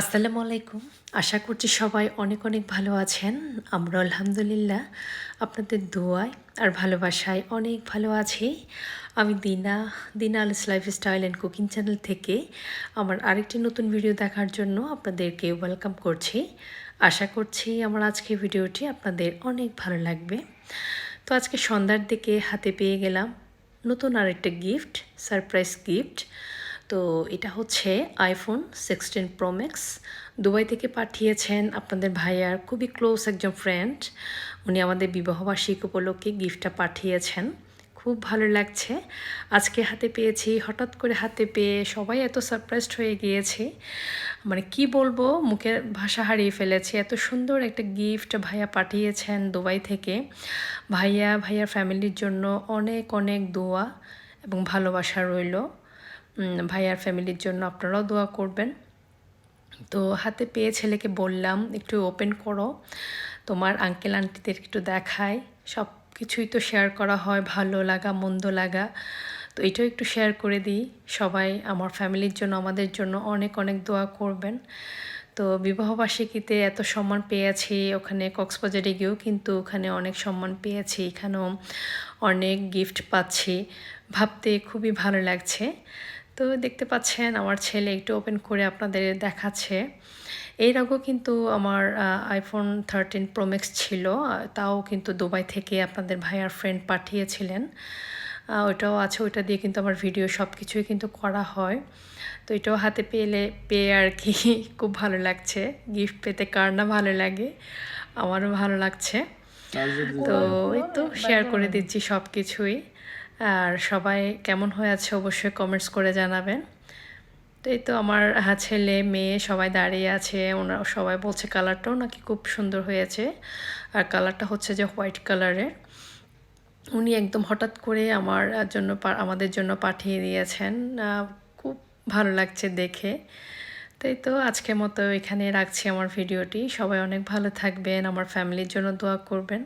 আসসালামু আলাইকুম। আশা করছি সবাই অনেক অনেক ভালো আছেন। আমরা আলহামদুলিল্লাহ আপনাদের দোয়ায় আর ভালোবাসায় অনেক ভালো আছি। আমি দিনালস লাইফস্টাইল অ্যান্ড কুকিং চ্যানেল থেকে আমার আরেকটি নতুন ভিডিও দেখার জন্য আপনাদেরকে ওয়েলকাম করছি। আশা করছি আমার আজকের ভিডিওটি আপনাদের অনেক ভালো লাগবে। তো আজকে সন্ধ্যার দিকে হাতে পেয়ে গেলাম নতুন আরেকটা গিফট, সারপ্রাইজ গিফট। তো এটা হচ্ছে আইফোন 16 প্রো ম্যাক্স। দুবাই থেকে পাঠিয়েছেন আপনাদের ভাইয়ার খুবই ক্লোজ একজন ফ্রেন্ড। উনি আমাদের বিবাহবার্ষিকী উপলক্ষে গিফটটা পাঠিয়েছেন। খুব ভালো লাগছে। আজকে হাতে পেয়েছি, হঠাৎ করে হাতে পেয়ে সবাই এত সারপ্রাইজড হয়ে গিয়েছে। মানে কি বলবো, মুখের ভাষা হারিয়ে ফেলেছি। এত সুন্দর একটা গিফট ভাইয়া পাঠিয়েছেন দুবাই থেকে। ভাইয়ার ফ্যামিলির জন্য অনেক অনেক দোয়া এবং ভালোবাসা রইল। ভাইয়ার ফ্যামিলির জন্য আপনারাও দোয়া করবেন। তো হাতে পেয়ে ছেলেকে বললাম, একটু ওপেন করো, তোমার আঙ্কেল আন্টিদের একটু দেখায়। সব কিছুই তো শেয়ার করা হয়, ভালো লাগা মন্দ লাগা। তো এটাও একটু শেয়ার করে দিই। সবাই আমার ফ্যামিলির জন্য, আমাদের জন্য অনেক অনেক দোয়া করবেন। তো বিবাহবার্ষিকীতে এত সম্মান পেয়েছি, ওখানে কক্সবাজারে গিয়েও কিন্তু ওখানে অনেক সম্মান পেয়েছি, এখানেও অনেক গিফট পাচ্ছি। ভাবতে খুবই ভালো লাগছে। তো দেখতে পাচ্ছেন আমার ছেলে একটু ওপেন করে আপনাদের দেখাচ্ছে। এর আগেও কিন্তু আমার আইফোন 13 প্রো ম্যাক্স ছিল, তাও কিন্তু দুবাই থেকে আপনাদের ভাইয়ার ফ্রেন্ড পাঠিয়েছিলেন। ওইটাও আছে, ওইটা দিয়ে কিন্তু আমার ভিডিও সব কিছুই কিন্তু করা হয়। তো এটাও হাতে পেয়ে আর কি খুব ভালো লাগছে। গিফট পেতে কার না ভালো লাগে, আমারও ভালো লাগছে। তো এই তো শেয়ার করে দিচ্ছি সব কিছুই। আর সবাই কেমন হয়ে আছে অবশ্যই কমেন্টস করে জানাবেন। তো এই তো আমার ছেলে মেয়ে সবাই দাঁড়িয়ে আছে, ওনারা সবাই বলছে কালারটাও নাকি খুব সুন্দর হয়েছে। আর কালারটা হচ্ছে যে হোয়াইট কালারের। উনি একদম হঠাৎ করে আমাদের জন্য পাঠিয়ে দিয়েছেন। খুব ভালো লাগছে দেখে। তাই তো আজকের মতো এখানে রাখছি আমার ভিডিওটি। সবাই অনেক ভালো থাকবেন, আমার ফ্যামিলির জন্য দোয়া করবেন।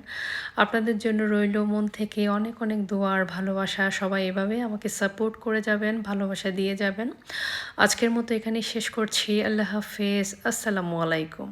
আপনাদের জন্য রইল মন থেকে অনেক অনেক দোয়া আর ভালোবাসা। সবাই এভাবে আমাকে সাপোর্ট করে যাবেন, ভালোবাসা দিয়ে যাবেন। আজকের মতো এখানেই শেষ করছি। আল্লাহ হাফেজ। আসসালামু আলাইকুম।